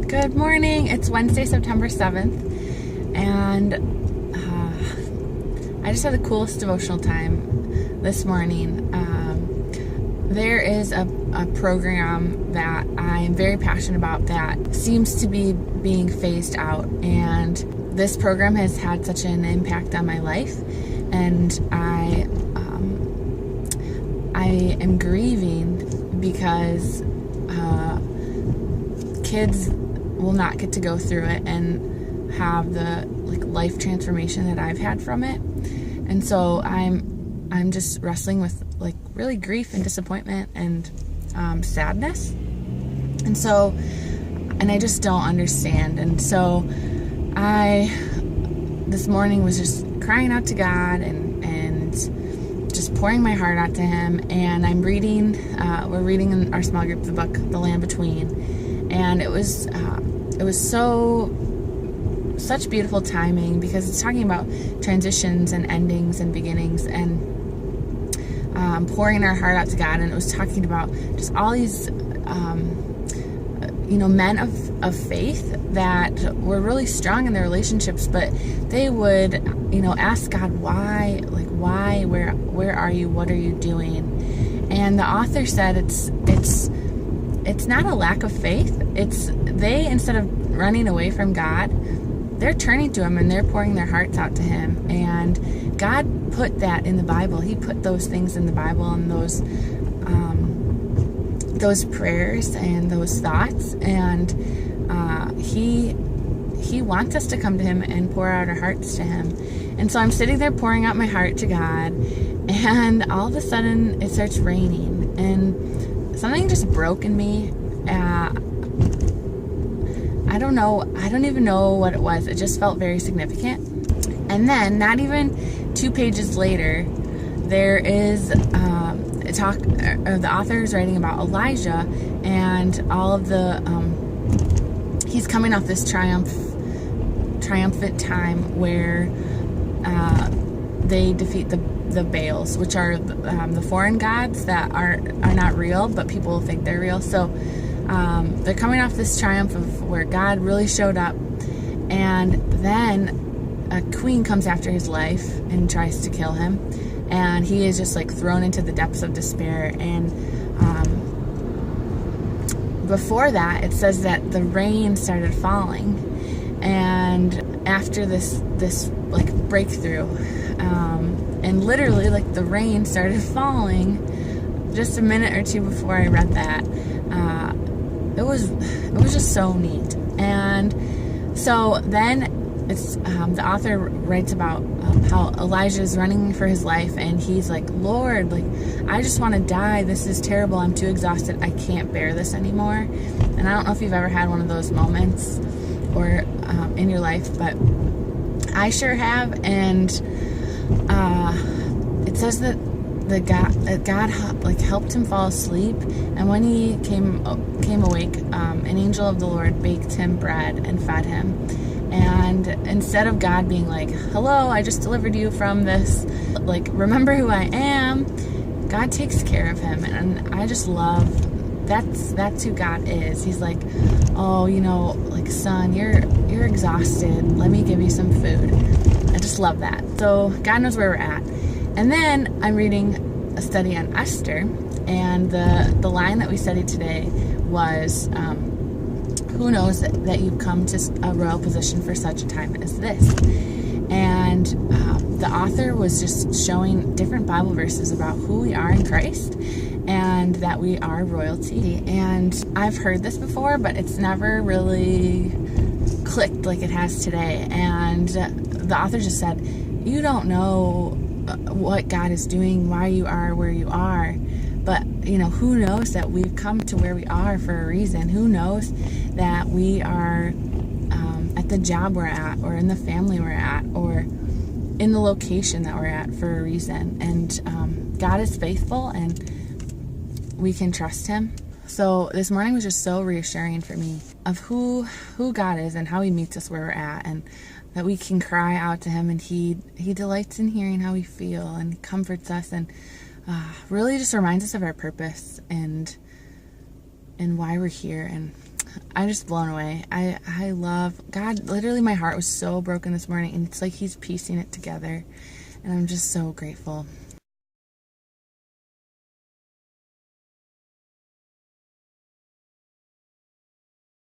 Good morning. It's Wednesday, September 7th, and I just had the coolest devotional time this morning. There is a program that I'm very passionate about that seems to be being phased out, and this program has had such an impact on my life, and I am grieving because kids will not get to go through it and have the life transformation that I've had from it. And so I'm just wrestling with really grief and disappointment and sadness. And I just don't understand. And so this morning was just crying out to God and just pouring my heart out to Him. And we're reading in our small group the book, The Land Between. And it was such beautiful timing, because it's talking about transitions and endings and beginnings, and pouring our heart out to God. And it was talking about just all these men of faith that were really strong in their relationships, but they would ask God, why, where are you, what are you doing? And the author said it's not a lack of faith. It's they, instead of running away from God, they're turning to Him and they're pouring their hearts out to Him. And God put that in the Bible. He put those things in the Bible, and those prayers and those thoughts. And He wants us to come to Him and pour out our hearts to Him. And so I'm sitting there pouring out my heart to God, and all of a sudden it starts raining, and something just broke in me. I don't even know what it was. It just felt very significant. And then, not even 2 pages later, there is a talk. The author is writing about Elijah and all of the. He's coming off this triumphant time where they defeat the Baals, which are the foreign gods that are not real, but people think they're real. So they're coming off this triumph of where God really showed up, and then a queen comes after his life and tries to kill him, and he is just thrown into the depths of despair. And before that, it says that the rain started falling, and after this breakthrough, and literally the rain started falling just a minute or two before I read that. It was just so neat. And so then it's the author writes about how Elijah is running for his life, and he's like, Lord, I just want to die. This is terrible. I'm too exhausted. I can't bear this anymore. And I don't know if you've ever had one of those moments or in your life, but I sure have. And it says that God helped him fall asleep, and when he came awake, an angel of the Lord baked him bread and fed him. And instead of God being like, hello, I just delivered you from this, remember who I am, God takes care of him. And I just love that's who God is. He's like, oh, son, you're exhausted, let me give you some food. I just love that. So God knows where we're at. And then I'm reading a study on Esther, and the line that we studied today was, who knows that you've come to a royal position for such a time as this? And the author was just showing different Bible verses about who we are in Christ, and that we are royalty. And I've heard this before, but it's never really clicked like it has today. And the author just said, you don't know what God is doing, why you are where you are, but who knows that we've come to where we are for a reason? Who knows that we are at the job we're at, or in the family we're at, or in the location that we're at for a reason? And God is faithful, and we can trust Him. So this morning was just so reassuring for me of who God is and how He meets us where we're at, and that we can cry out to Him, and He delights in hearing how we feel, and He comforts us, and really just reminds us of our purpose and why we're here. And I'm just blown away. I love God. Literally, my heart was so broken this morning, and it's like He's piecing it together, and I'm just so grateful.